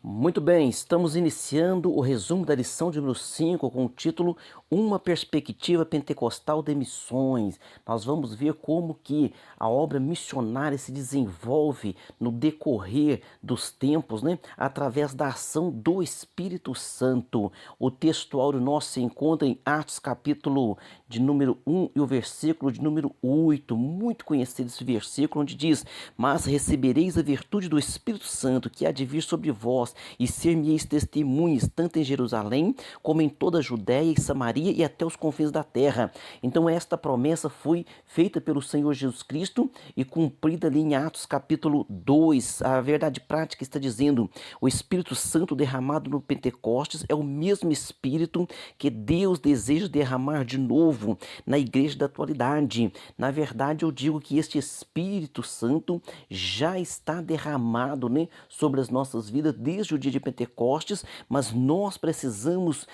Muito bem, estamos iniciando o resumo da lição de número 5 com o título Uma Perspectiva Pentecostal de Missões. Nós vamos ver como que a obra missionária se desenvolve no decorrer dos tempos, né? Através da ação do Espírito Santo. O textual nosso se encontra em Atos capítulo de número 1 e o versículo de número 8. Muito conhecido esse versículo onde diz: Mas recebereis a virtude do Espírito Santo que há de vir sobre vós e ser-me-eis testemunhas tanto em Jerusalém como em toda a Judéia e Samaria e até os confins da terra. Então esta promessa foi feita pelo Senhor Jesus Cristo e cumprida ali em Atos capítulo 2. A verdade prática está dizendo: o Espírito Santo derramado no Pentecostes é o mesmo Espírito que Deus deseja derramar de novo na igreja da atualidade. Na verdade, eu digo que este Espírito Santo já está derramado, né, sobre as nossas vidas desde o dia de Pentecostes, mas nós precisamos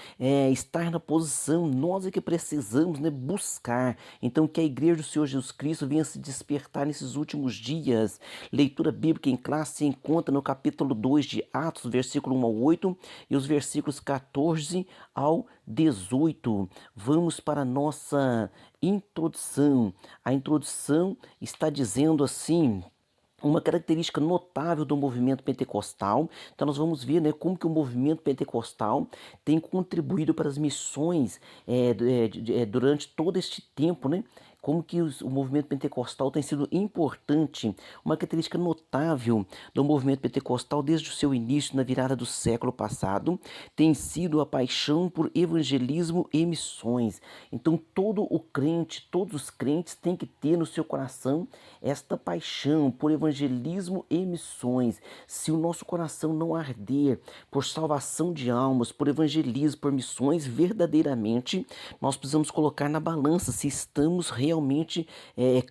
estar na posição, nós é que precisamos, né, buscar. Então, que a igreja do Senhor Jesus Cristo venha se despertar nesses últimos dias. Leitura bíblica em classe se encontra no capítulo 2 de Atos, versículo 1 ao 8 e os versículos 14 ao 18. Vamos para a nossa introdução. A introdução está dizendo assim: uma característica notável do movimento pentecostal. Então nós vamos ver, né, como que o movimento pentecostal tem contribuído para as missões durante todo este tempo, né? Como que o movimento pentecostal tem sido importante. Uma característica notável do movimento pentecostal desde o seu início na virada do século passado tem sido a paixão por evangelismo e missões. Então todo o crente, todos os crentes têm que ter no seu coração esta paixão por evangelismo e missões. Se o nosso coração não arder por salvação de almas, por evangelismo, por missões, verdadeiramente, nós precisamos colocar na balança se estamos realmente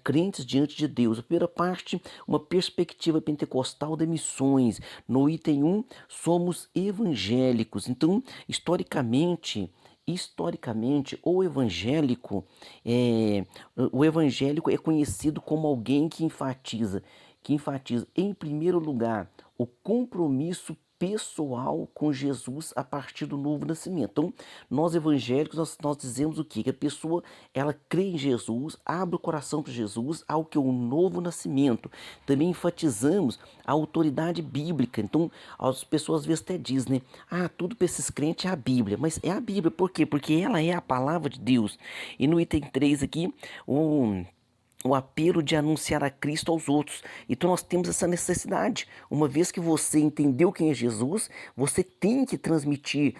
crentes diante de Deus. A primeira parte, uma perspectiva pentecostal de missões. No item 1, somos evangélicos. Então, historicamente, o evangélico é conhecido como alguém que enfatiza em primeiro lugar o compromisso pessoal com Jesus a partir do novo nascimento. Então, nós evangélicos, nós dizemos o quê? Que a pessoa, ela crê em Jesus, abre o coração para Jesus, ao que é o novo nascimento. Também enfatizamos a autoridade bíblica. Então, as pessoas às vezes até dizem, né? Ah, tudo para esses crentes é a Bíblia. Mas é a Bíblia, por quê? Porque ela é a palavra de Deus. E no item 3 aqui, o apelo de anunciar a Cristo aos outros. Então nós temos essa necessidade. Uma vez que você entendeu quem é Jesus, você tem que transmitir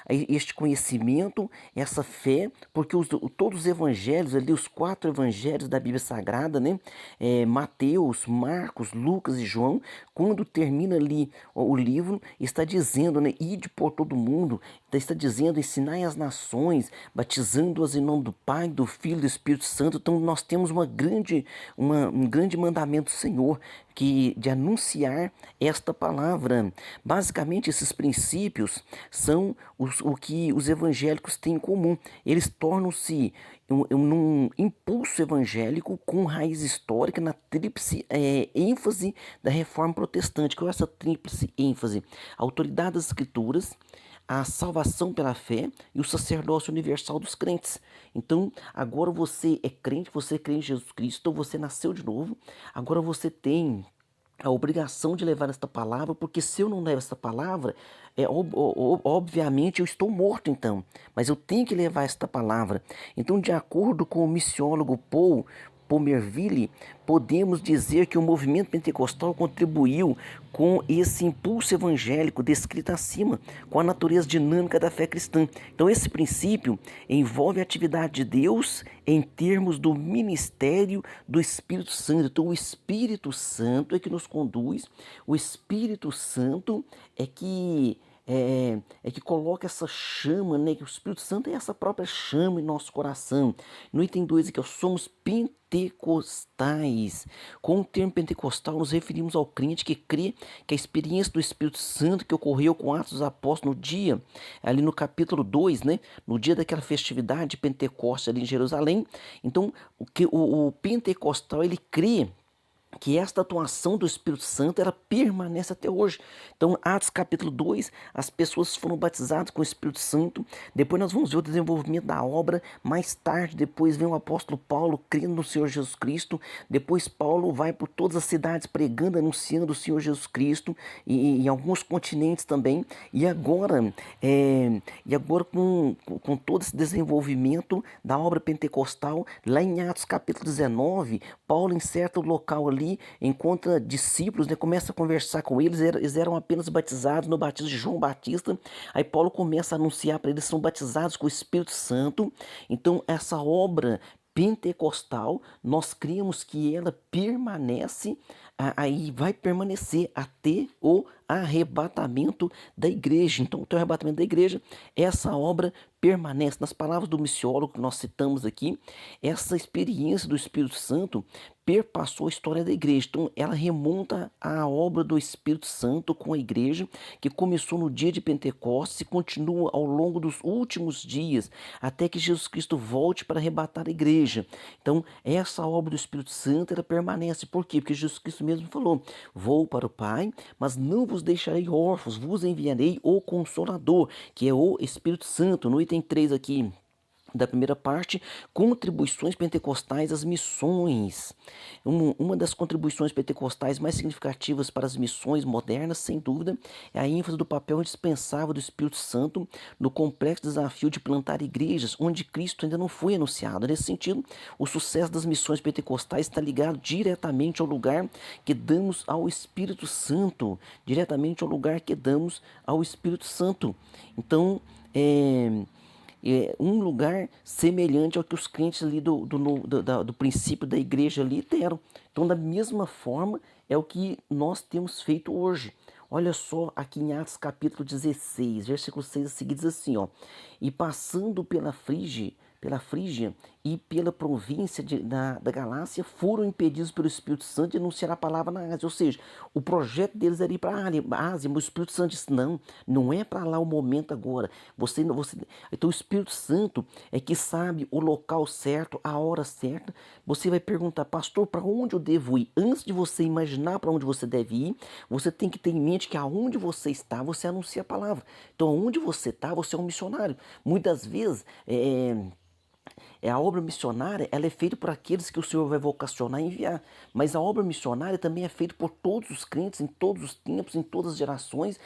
este conhecimento, essa fé, porque todos os evangelhos, ali os 4 evangelhos da Bíblia Sagrada, né? Mateus, Marcos, Lucas e João, quando termina ali o livro, está dizendo, né? Ide por todo mundo, está dizendo, ensinai as nações, batizando-as em nome do Pai, do Filho e do Espírito Santo. Então nós temos um grande mandamento do Senhor de anunciar esta palavra. Basicamente, esses princípios são o que os evangélicos têm em comum. Eles tornam-se num impulso evangélico com raiz histórica na tríplice ênfase da reforma protestante. Qual é essa tríplice ênfase? A autoridade das escrituras, a salvação pela fé e o sacerdócio universal dos crentes. Então, agora você é crente, você crê em Jesus Cristo, você nasceu de novo, agora você tem a obrigação de levar esta palavra, porque se eu não levo esta palavra, obviamente eu estou morto então, mas eu tenho que levar esta palavra. Então, de acordo com o missiólogo Paul Pomerville, podemos dizer que o movimento pentecostal contribuiu com esse impulso evangélico descrito acima, com a natureza dinâmica da fé cristã. Então, esse princípio envolve a atividade de Deus em termos do ministério do Espírito Santo. Então, o Espírito Santo é que nos conduz, o Espírito Santo é que coloca essa chama, né? Que o Espírito Santo é essa própria chama em nosso coração. No item 2 aqui, somos pentecostais. Com o termo pentecostal, nos referimos ao crente que crê que a experiência do Espírito Santo que ocorreu com Atos dos Apóstolos no dia, ali no capítulo 2, né? No dia daquela festividade de Pentecostes ali em Jerusalém. Então, o pentecostal, ele crê que esta atuação do Espírito Santo ela permanece até hoje. Então, Atos capítulo 2, as pessoas foram batizadas com o Espírito Santo. Depois nós vamos ver o desenvolvimento da obra. Mais tarde, depois vem o apóstolo Paulo crendo no Senhor Jesus Cristo. Depois Paulo vai por todas as cidades pregando, anunciando o Senhor Jesus Cristo e em alguns continentes também. E agora com todo esse desenvolvimento da obra pentecostal, lá em Atos capítulo 19, Paulo em certo local ali encontra discípulos, né, começa a conversar com eles, eles eram apenas batizados no batismo de João Batista. Aí Paulo começa a anunciar para eles, são batizados com o Espírito Santo. Então essa obra pentecostal, nós cremos que ela permanece, aí vai permanecer até o arrebatamento da igreja. Então, o arrebatamento da igreja, essa obra permanece. Nas palavras do missiólogo que nós citamos aqui, essa experiência do Espírito Santo perpassou a história da igreja. Então, ela remonta à obra do Espírito Santo com a igreja, que começou no dia de Pentecostes e continua ao longo dos últimos dias, até que Jesus Cristo volte para arrebatar a igreja. Então, essa obra do Espírito Santo, ela permanece. Por quê? Porque Jesus Cristo mesmo falou: vou para o Pai, mas não vos deixarei órfãos, vos enviarei o Consolador, que é o Espírito Santo. No item 3 aqui da primeira parte, contribuições pentecostais às missões. Uma das contribuições pentecostais mais significativas para as missões modernas, sem dúvida, é a ênfase do papel indispensável do Espírito Santo no complexo desafio de plantar igrejas onde Cristo ainda não foi anunciado. Nesse sentido, o sucesso das missões pentecostais está ligado diretamente ao lugar que damos ao Espírito Santo, diretamente ao lugar que damos ao Espírito Santo. Então, um lugar semelhante ao que os crentes ali do princípio da igreja ali deram. Então, da mesma forma, é o que nós temos feito hoje. Olha só aqui em Atos capítulo 16, versículo 6 a seguir, diz assim, ó: e passando pela Frígia e pela província da Galácia, foram impedidos pelo Espírito Santo de anunciar a palavra na Ásia. Ou seja, o projeto deles era ir para a Ásia, mas o Espírito Santo disse: não, não é para lá o momento agora. Então o Espírito Santo é que sabe o local certo, a hora certa. Você vai perguntar: pastor, para onde eu devo ir? Antes de você imaginar para onde você deve ir, você tem que ter em mente que aonde você está, você anuncia a palavra. Então, aonde você está, você é um missionário. Muitas vezes, a obra missionária, ela é feita por aqueles que o Senhor vai vocacionar e enviar. Mas a obra missionária também é feita por todos os crentes, em todos os tempos, em todas as gerações.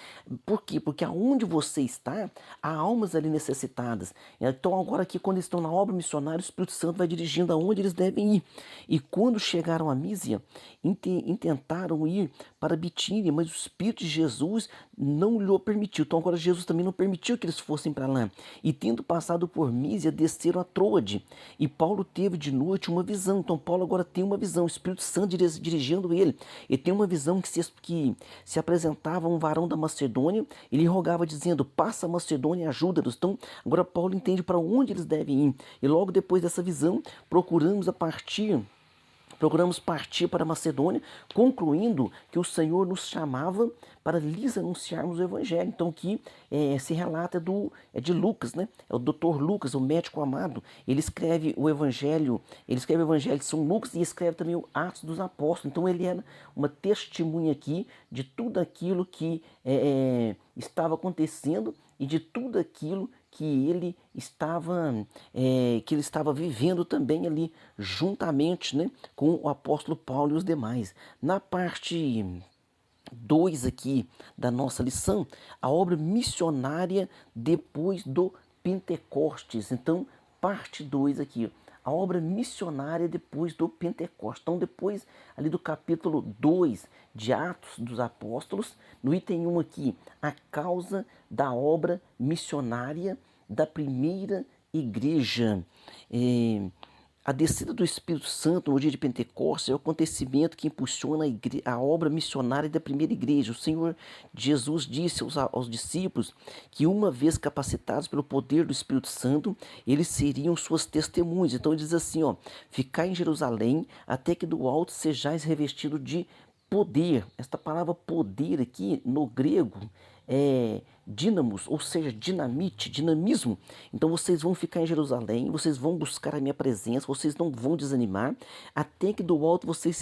Por quê? Porque aonde você está, há almas ali necessitadas. Então agora aqui, quando estão na obra missionária, o Espírito Santo vai dirigindo aonde eles devem ir. E quando chegaram a Mísia, intentaram ir para Bitínia, mas o Espírito de Jesus não lhe permitiu. Então agora Jesus também não permitiu que eles fossem para lá. E tendo passado por Mísia, desceram a Troade. E Paulo teve de noite uma visão. Então Paulo agora tem uma visão, o Espírito Santo dirigindo ele. Ele tem uma visão que se apresentava um varão da Macedônia, ele rogava dizendo: passa a Macedônia e ajuda-nos. Então agora Paulo entende para onde eles devem ir. E logo depois dessa visão, Procuramos partir para a Macedônia, concluindo que o Senhor nos chamava para lhes anunciarmos o Evangelho. Então, aqui se relata de Lucas, né? É o Dr. Lucas, o médico amado. Ele escreve o Evangelho de São Lucas e escreve também o Atos dos Apóstolos. Então, ele era uma testemunha aqui de tudo aquilo que estava acontecendo e de tudo aquilo que ele estava vivendo também ali juntamente, né, com o apóstolo Paulo e os demais. Na parte 2 aqui da nossa lição, a obra missionária depois do Pentecostes. Então, parte 2 aqui, a obra missionária depois do Pentecostes. Então, depois ali do capítulo 2 de Atos dos Apóstolos, no item 1 aqui, a causa da obra missionária da primeira igreja. A descida do Espírito Santo no dia de Pentecostes é o acontecimento que impulsiona a obra missionária da primeira igreja. O Senhor Jesus disse aos discípulos que, uma vez capacitados pelo poder do Espírito Santo, eles seriam suas testemunhas. Então ele diz assim, ó: ficai em Jerusalém até que do alto sejais revestidos de poder. Esta palavra poder aqui no grego dínamos, ou seja, dinamite, dinamismo. Então vocês vão ficar em Jerusalém, vocês vão buscar a minha presença, vocês não vão desanimar, até que do alto vocês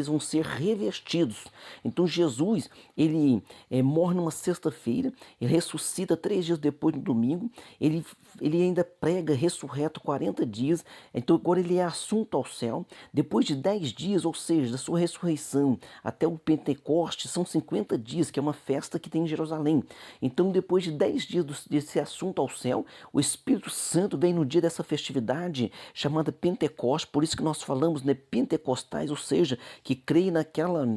vão ser revestidos. Então Jesus, ele morre numa sexta-feira, ele ressuscita 3 dias depois, no domingo, ele ainda prega ressurreto 40 dias, então agora ele é assunto ao céu. Depois de 10 dias, ou seja, da sua ressurreição até o Pentecostes, são 50 dias, que é uma festa que tem em Jerusalém. Então, depois de 10 dias desse assunto ao céu, o Espírito Santo vem no dia dessa festividade chamada Pentecostes, por isso que nós falamos, né, pentecostais, ou seja, que creem naquela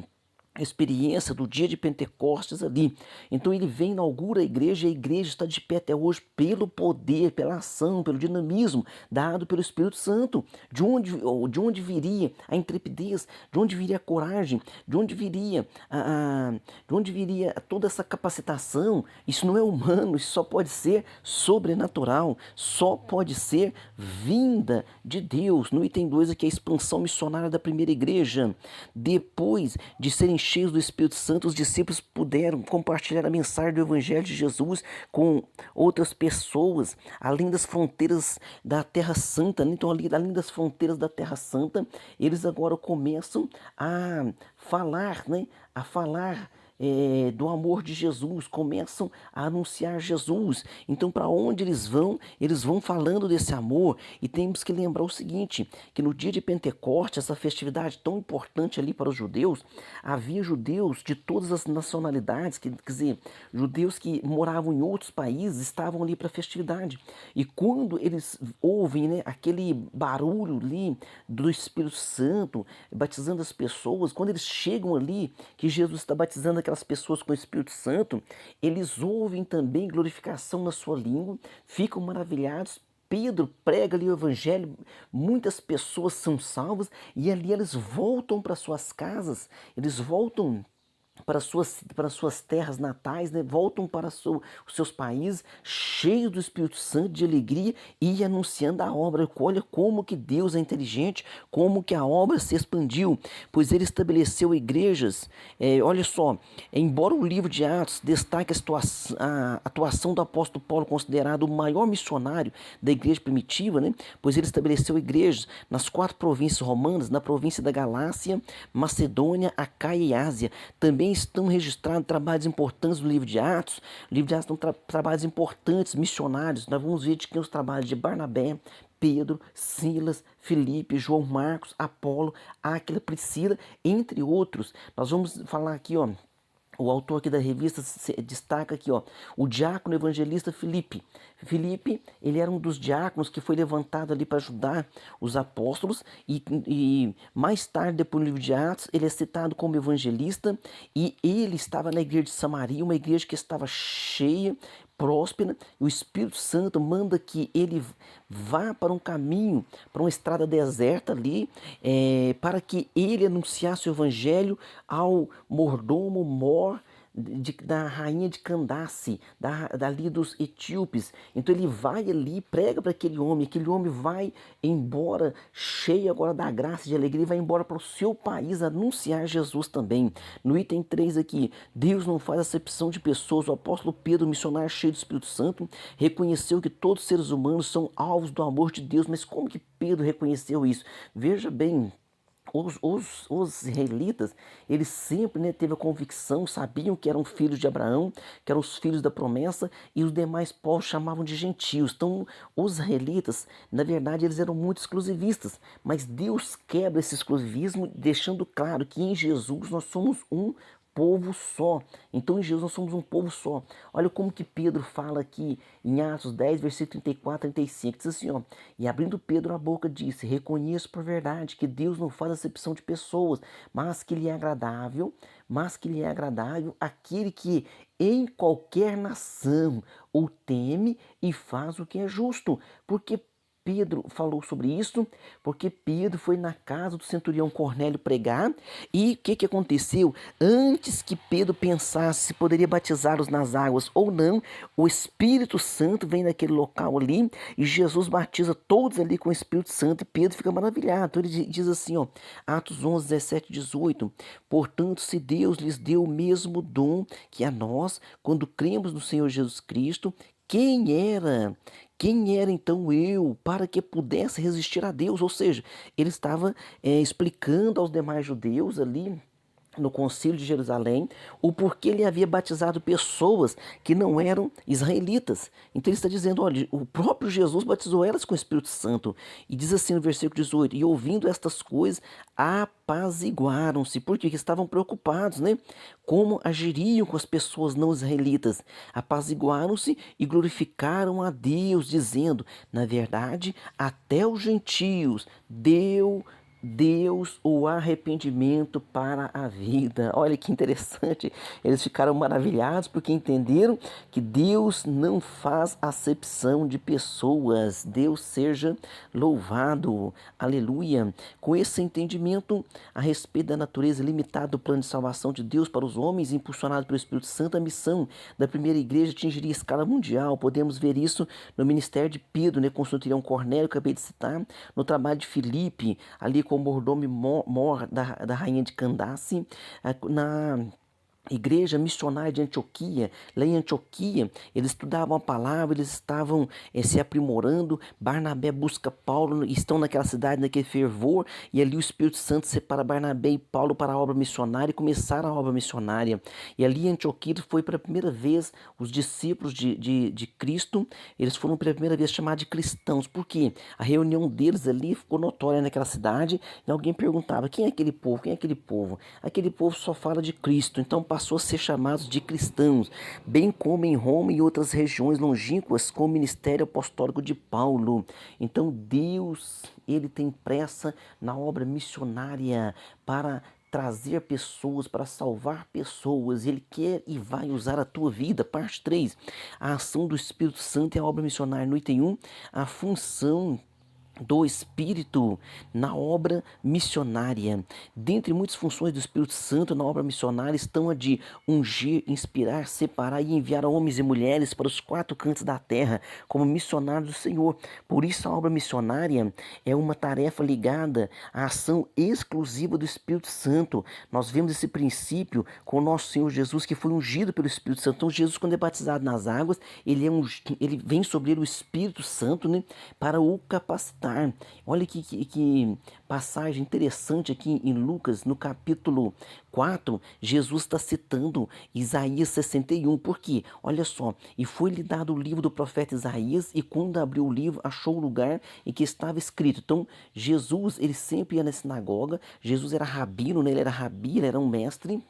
experiência do dia de Pentecostes ali. Então ele vem, inaugura a igreja, e a igreja está de pé até hoje pelo poder, pela ação, pelo dinamismo dado pelo Espírito Santo. De onde viria a intrepidez? De onde viria a coragem? De onde viria toda essa capacitação? Isso não é humano, isso só pode ser sobrenatural, só pode ser vinda de Deus. No item 2 aqui, a expansão missionária da primeira igreja. Depois de serem cheios do Espírito Santo, os discípulos puderam compartilhar a mensagem do Evangelho de Jesus com outras pessoas, além das fronteiras da Terra Santa. Então, além das fronteiras da Terra Santa, eles agora começam a falar, né? A falar do amor de Jesus, começam a anunciar Jesus. Então, para onde eles vão falando desse amor. E temos que lembrar o seguinte, que no dia de Pentecostes, essa festividade tão importante ali para os judeus, havia judeus de todas as nacionalidades, quer dizer, judeus que moravam em outros países, estavam ali para a festividade. E quando eles ouvem, né, aquele barulho ali do Espírito Santo, batizando as pessoas, quando eles chegam ali, que Jesus está batizando aquelas pessoas com o Espírito Santo, eles ouvem também glorificação na sua língua, ficam maravilhados. Pedro prega ali o evangelho, muitas pessoas são salvas e ali eles voltam para suas casas, eles voltam para suas terras natais, né? Voltam para os seus países, cheios do Espírito Santo, de alegria e anunciando a obra. Olha como que Deus é inteligente, como que a obra se expandiu, pois ele estabeleceu igrejas. Olha só, embora o livro de Atos destaque a atuação do apóstolo Paulo, considerado o maior missionário da igreja primitiva, né? Pois ele estabeleceu igrejas nas 4 províncias romanas, na província da Galácia, Macedônia, Acaia e Ásia. Também estão registrados trabalhos importantes no livro de Atos. No livro de Atos estão trabalhos importantes, missionários. Nós vamos ver de quem os trabalhos de Barnabé, Pedro, Silas, Filipe, João Marcos, Apolo, Áquila, Priscila, entre outros. Nós vamos falar aqui, ó. O autor aqui da revista destaca aqui, ó, o diácono evangelista Filipe. Filipe, ele era um dos diáconos que foi levantado ali para ajudar os apóstolos e mais tarde, depois no livro de Atos, ele é citado como evangelista e ele estava na igreja de Samaria, uma igreja que estava cheia, próspera, e o Espírito Santo manda que ele vá para um caminho, para uma estrada deserta ali, para que ele anunciasse o evangelho ao mordomo Mor, da rainha de Candace, dali dos etíopes. Então ele vai ali, prega para aquele homem vai embora cheio agora da graça e de alegria, vai embora para o seu país anunciar Jesus também. No item 3 aqui, Deus não faz acepção de pessoas. O apóstolo Pedro, missionário cheio do Espírito Santo, reconheceu que todos os seres humanos são alvos do amor de Deus. Mas como que Pedro reconheceu isso? Veja bem, os israelitas, eles sempre, né, teve a convicção, sabiam que eram filhos de Abraão, que eram os filhos da promessa, e os demais povos chamavam de gentios. Então, os israelitas, na verdade, eles eram muito exclusivistas, mas Deus quebra esse exclusivismo, deixando claro que em Jesus nós somos um povo só. Então em Jesus nós somos um povo só. Olha como que Pedro fala aqui em Atos 10, versículo 34 e 35. Diz assim, ó: e abrindo Pedro a boca disse: reconheço por verdade que Deus não faz acepção de pessoas, mas que lhe é agradável aquele que em qualquer nação o teme e faz o que é justo. Porque Pedro falou sobre isso? Porque Pedro foi na casa do centurião Cornélio pregar e o que aconteceu? Antes que Pedro pensasse se poderia batizá-los nas águas ou não, o Espírito Santo vem naquele local ali e Jesus batiza todos ali com o Espírito Santo e Pedro fica maravilhado. Então ele diz assim, ó, Atos 11, 17, 18: portanto, se Deus lhes deu o mesmo dom que a nós, quando cremos no Senhor Jesus Cristo, quem era? Quem era então eu para que pudesse resistir a Deus? Ou seja, ele estava explicando aos demais judeus ali no Concílio de Jerusalém o porquê ele havia batizado pessoas que não eram israelitas. Então ele está dizendo, olha, o próprio Jesus batizou elas com o Espírito Santo. E diz assim no versículo 18, e ouvindo estas coisas, apaziguaram-se, porque estavam preocupados, né? Como agiriam com as pessoas não israelitas. Apaziguaram-se e glorificaram a Deus, dizendo, na verdade, até os gentios deu Deus o arrependimento para a vida. Olha que interessante. Eles ficaram maravilhados porque entenderam que Deus não faz acepção de pessoas. Deus seja louvado. Aleluia. Com esse entendimento a respeito da natureza limitada do plano de salvação de Deus para os homens, impulsionado pelo Espírito Santo, a missão da primeira igreja atingiria escala mundial. Podemos ver isso no ministério de Pedro, né, com o centurião Cornélio, que acabei de citar, no trabalho de Filipe, ali com o mordomo mor da rainha de Candace, na igreja missionária de Antioquia. Lá em Antioquia, eles estudavam a palavra, eles estavam se aprimorando. Barnabé busca Paulo, estão naquela cidade, naquele fervor, e ali o Espírito Santo separa Barnabé e Paulo para a obra missionária e começaram a obra missionária. E ali em Antioquia foi pela primeira vez os discípulos de Cristo, eles foram pela primeira vez chamados de cristãos. Por quê? A reunião deles ali ficou notória naquela cidade e alguém perguntava, quem é aquele povo? Quem é aquele povo? Aquele povo só fala de Cristo, então passou a ser chamados de cristãos, bem como em Roma e outras regiões longínquas com o ministério apostólico de Paulo. Então Deus, ele tem pressa na obra missionária para trazer pessoas, para salvar pessoas. Ele quer e vai usar a tua vida. Parte 3, a ação do Espírito Santo e a obra missionária. No item 1, a função do Espírito na obra missionária. Dentre muitas funções do Espírito Santo na obra missionária estão a de ungir, inspirar, separar e enviar homens e mulheres para os quatro cantos da terra como missionários do Senhor. Por isso a obra missionária é uma tarefa ligada à ação exclusiva do Espírito Santo. Nós vemos esse princípio com o nosso Senhor Jesus, que foi ungido pelo Espírito Santo. Então Jesus, quando é batizado nas águas, ele vem sobre ele o Espírito Santo, né, para o capacitar. Olha que passagem interessante aqui em Lucas, no capítulo 4, Jesus está citando Isaías 61. Por quê? Olha só, e foi-lhe dado o livro do profeta Isaías, e quando abriu o livro, achou o lugar em que estava escrito. Então, Jesus, ele sempre ia na sinagoga, Jesus era rabino, né? Ele era rabi, ele era um mestre,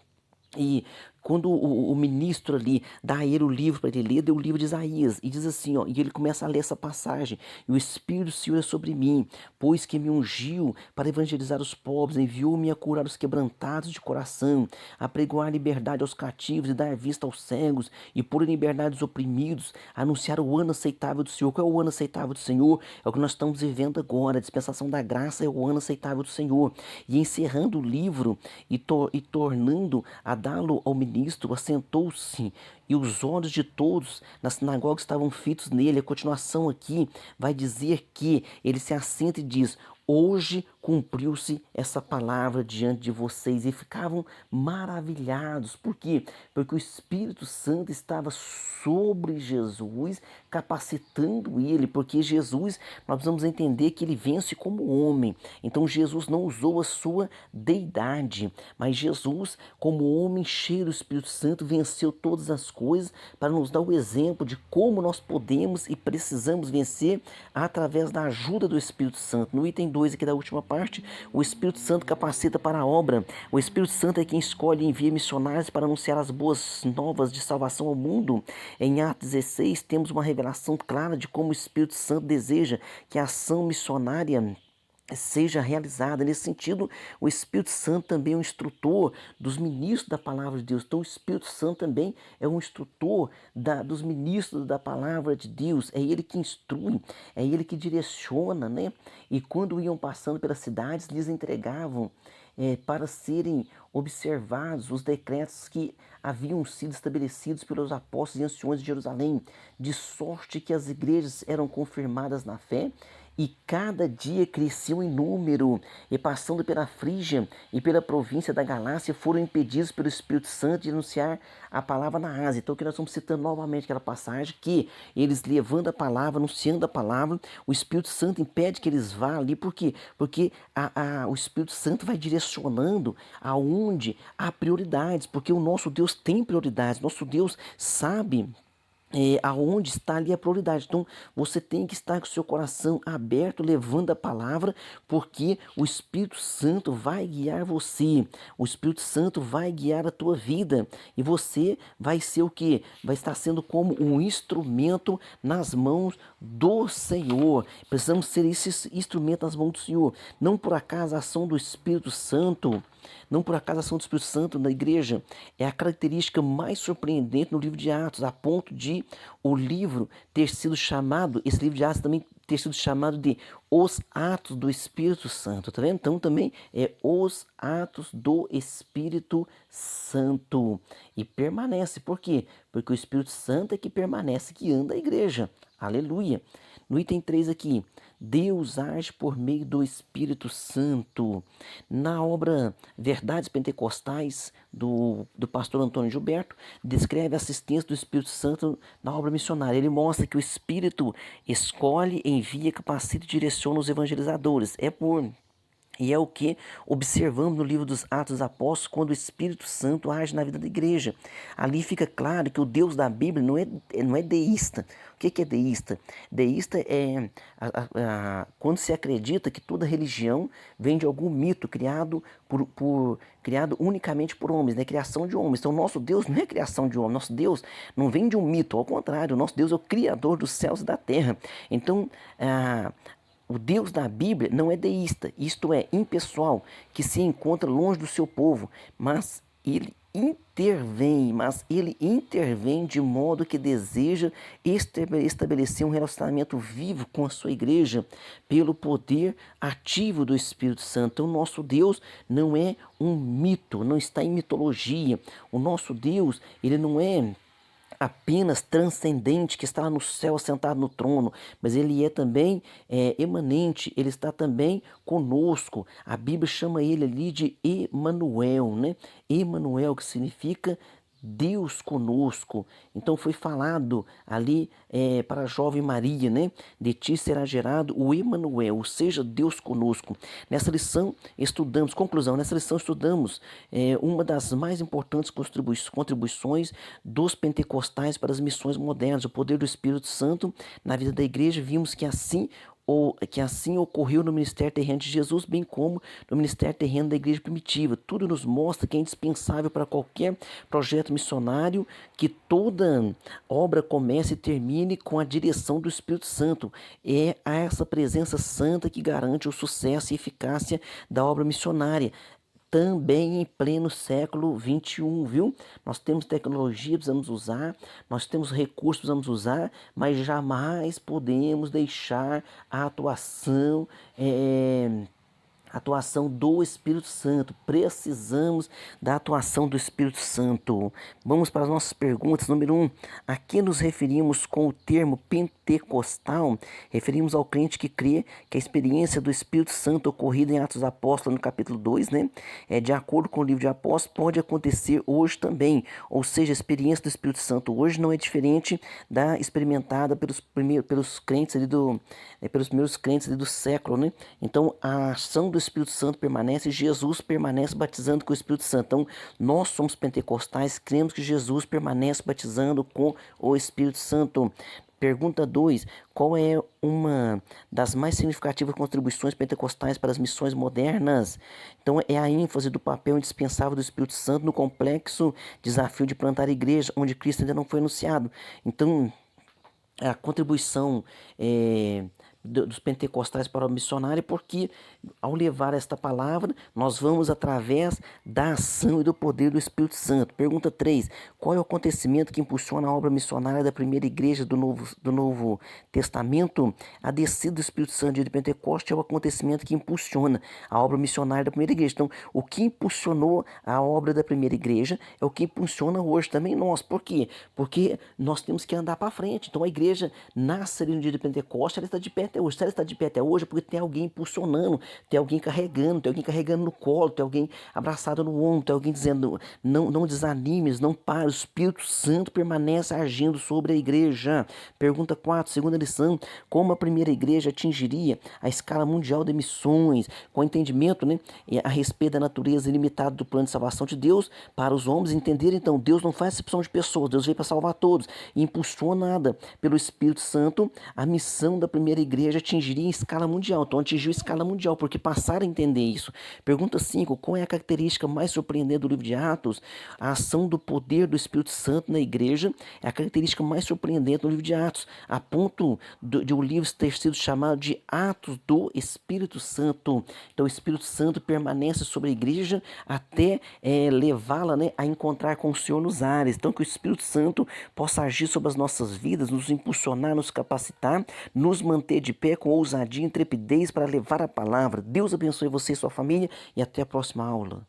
e quando o ministro ali dá a ele o livro para ele ler, deu o livro de Isaías, e diz assim, ó, e ele começa a ler essa passagem, e o Espírito do Senhor é sobre mim, pois que me ungiu para evangelizar os pobres, enviou-me a curar os quebrantados de coração, a pregoar liberdade aos cativos e dar vista aos cegos, e pôr em liberdade os oprimidos, a anunciar o ano aceitável do Senhor. Qual é o ano aceitável do Senhor? É o que nós estamos vivendo agora, a dispensação da graça é o ano aceitável do Senhor. E encerrando o livro e tornando a dá-lo ao ministro, assentou-se, e os olhos de todos na sinagoga estavam fitos nele. A continuação aqui vai dizer que ele se assenta e diz: hoje cumpriu-se essa palavra diante de vocês. E ficavam maravilhados. Por quê? Porque o Espírito Santo estava sobre Jesus, capacitando ele. Porque Jesus, nós precisamos entender que ele vence como homem. Então Jesus não usou a sua deidade, mas Jesus, como homem cheio do Espírito Santo, venceu todas as coisas para nos dar o exemplo de como nós podemos e precisamos vencer através da ajuda do Espírito Santo. No item 2 aqui da última parte, o Espírito Santo capacita para a obra. O Espírito Santo é quem escolhe e envia missionários para anunciar as boas novas de salvação ao mundo. Em Atos 16 temos uma revelação clara de como o Espírito Santo deseja que a ação missionária seja realizada. Nesse sentido, o Espírito Santo também é um instrutor dos ministros da palavra de Deus. Então, o Espírito Santo também é um instrutor dos ministros da palavra de Deus. É ele que instrui, é ele que direciona, né? E quando iam passando pelas cidades, lhes entregavam para serem observados os decretos que haviam sido estabelecidos pelos apóstolos e anciões de Jerusalém, de sorte que as igrejas eram confirmadas na fé e cada dia cresciam em número, e passando pela Frígia e pela província da Galácia, foram impedidos pelo Espírito Santo de anunciar a palavra na Ásia. Então, que nós estamos citando novamente aquela passagem que eles levando a palavra, anunciando a palavra, o Espírito Santo impede que eles vá ali. Por quê? Porque o Espírito Santo vai direcionando aonde há prioridades, porque o nosso Deus tem prioridades, nosso Deus sabe aonde está ali a prioridade. Então, você tem que estar com o seu coração aberto, levando a palavra, porque o Espírito Santo vai guiar você. O Espírito Santo vai guiar a tua vida. E você vai ser o quê? Vai estar sendo como um instrumento nas mãos do Senhor. Precisamos ser esse instrumento nas mãos do Senhor. Não por acaso a ação do Espírito Santo, não por acaso a ação do Espírito Santo na igreja é a característica mais surpreendente no livro de Atos, a ponto de o livro ter sido chamado, esse livro de Atos também ter sido chamado de Os Atos do Espírito Santo, tá vendo? Então também é Os Atos do Espírito Santo. E permanece, por quê? Porque o Espírito Santo é que permanece guiando a igreja. Aleluia. No item 3 aqui, Deus age por meio do Espírito Santo. Na obra Verdades Pentecostais, do pastor Antônio Gilberto, descreve a assistência do Espírito Santo na obra missionária. Ele mostra que o Espírito escolhe, envia, capacita e direciona os evangelizadores. E é o que observamos no livro dos Atos dos Apóstolos, quando o Espírito Santo age na vida da igreja. Ali fica claro que o Deus da Bíblia não é deísta. O que é deísta? Deísta é quando se acredita que toda religião vem de algum mito criado criado unicamente por homens, né? Criação de homens. Então, nosso Deus não é criação de homem. Nosso Deus não vem de um mito. Ao contrário, o nosso Deus é o Criador dos céus e da terra. Então, o Deus da Bíblia não é deísta, isto é, impessoal, que se encontra longe do seu povo, mas ele intervém de modo que deseja estabelecer um relacionamento vivo com a sua igreja pelo poder ativo do Espírito Santo. Então, o nosso Deus não é um mito, não está em mitologia. O nosso Deus, ele não é apenas transcendente, que está lá no céu sentado no trono, mas ele é também emanente, ele está também conosco. A Bíblia chama ele ali de Emanuel, né? Emanuel, que significa Deus conosco. Então foi falado ali para a jovem Maria, né? De ti será gerado o Emanuel, ou seja, Deus conosco. Nessa lição estudamos, conclusão, nessa lição estudamos uma das mais importantes contribuições dos pentecostais para as missões modernas, o poder do Espírito Santo na vida da igreja. Vimos que assim ocorreu no ministério terreno de Jesus, bem como no ministério terreno da igreja primitiva. Tudo nos mostra que é indispensável para qualquer projeto missionário que toda obra comece e termine com a direção do Espírito Santo. É essa presença santa que garante o sucesso e eficácia da obra missionária. Também em pleno século XXI, viu? Nós temos tecnologia, precisamos usar, nós temos recursos, precisamos usar, mas jamais podemos deixar a atuação do Espírito Santo. Precisamos da atuação do Espírito Santo. Vamos para as nossas perguntas. Número 1. A que nos referimos com o termo pentecostal? Referimos ao crente que crê que a experiência do Espírito Santo ocorrida em Atos dos Apóstolos, no capítulo 2, né? De acordo com o livro de Apóstolos, pode acontecer hoje também. Ou seja, a experiência do Espírito Santo hoje não é diferente da experimentada pelos crentes ali pelos primeiros crentes ali do século, né? Então, a ação do Espírito Santo permanece, Jesus permanece batizando com o Espírito Santo. Então, nós somos pentecostais, cremos que Jesus permanece batizando com o Espírito Santo. Pergunta 2. Qual é uma das mais significativas contribuições pentecostais para as missões modernas? Então, é a ênfase do papel indispensável do Espírito Santo no complexo desafio de plantar a igreja, onde Cristo ainda não foi anunciado. Então, a contribuição dos pentecostais para o missionário, porque ao levar esta palavra, nós vamos através da ação e do poder do Espírito Santo. Pergunta 3. Qual é o acontecimento que impulsiona a obra missionária da primeira igreja do Novo Testamento? A descida do Espírito Santo dia de Pentecostes é o acontecimento que impulsiona a obra missionária da primeira igreja. Então, o que impulsionou a obra da primeira igreja é o que impulsiona hoje também nós. Por quê? Porque nós temos que andar para frente. Então, a igreja nasce ali no dia de Pentecostes, ela está de pé até hoje. Se ela está de pé até hoje, é porque tem alguém impulsionando, tem alguém carregando no colo, tem alguém abraçado no ombro, tem alguém dizendo: não, não desanimes, não pare. O Espírito Santo permanece agindo sobre a igreja. Pergunta 4, segunda lição: como a primeira igreja atingiria a escala mundial de missões, com entendimento, né, a respeito da natureza ilimitada do plano de salvação de Deus para os homens entenderem. Então, Deus não faz exceção de pessoas, Deus veio para salvar todos. E impulsionada pelo Espírito Santo, a missão da primeira igreja atingiria em escala mundial. Então, atingiu escala mundial, porque passaram a entender isso. Pergunta 5, qual é a característica mais surpreendente do livro de Atos? A ação do poder do Espírito Santo na igreja é a característica mais surpreendente do livro de Atos, a ponto de o livro ter sido chamado de Atos do Espírito Santo. Então, o Espírito Santo permanece sobre a igreja até levá-la, né, a encontrar com o Senhor nos ares. Então, que o Espírito Santo possa agir sobre as nossas vidas, nos impulsionar, nos capacitar, nos manter de pé com ousadia e intrepidez para levar a palavra. Deus abençoe você e sua família e até a próxima aula.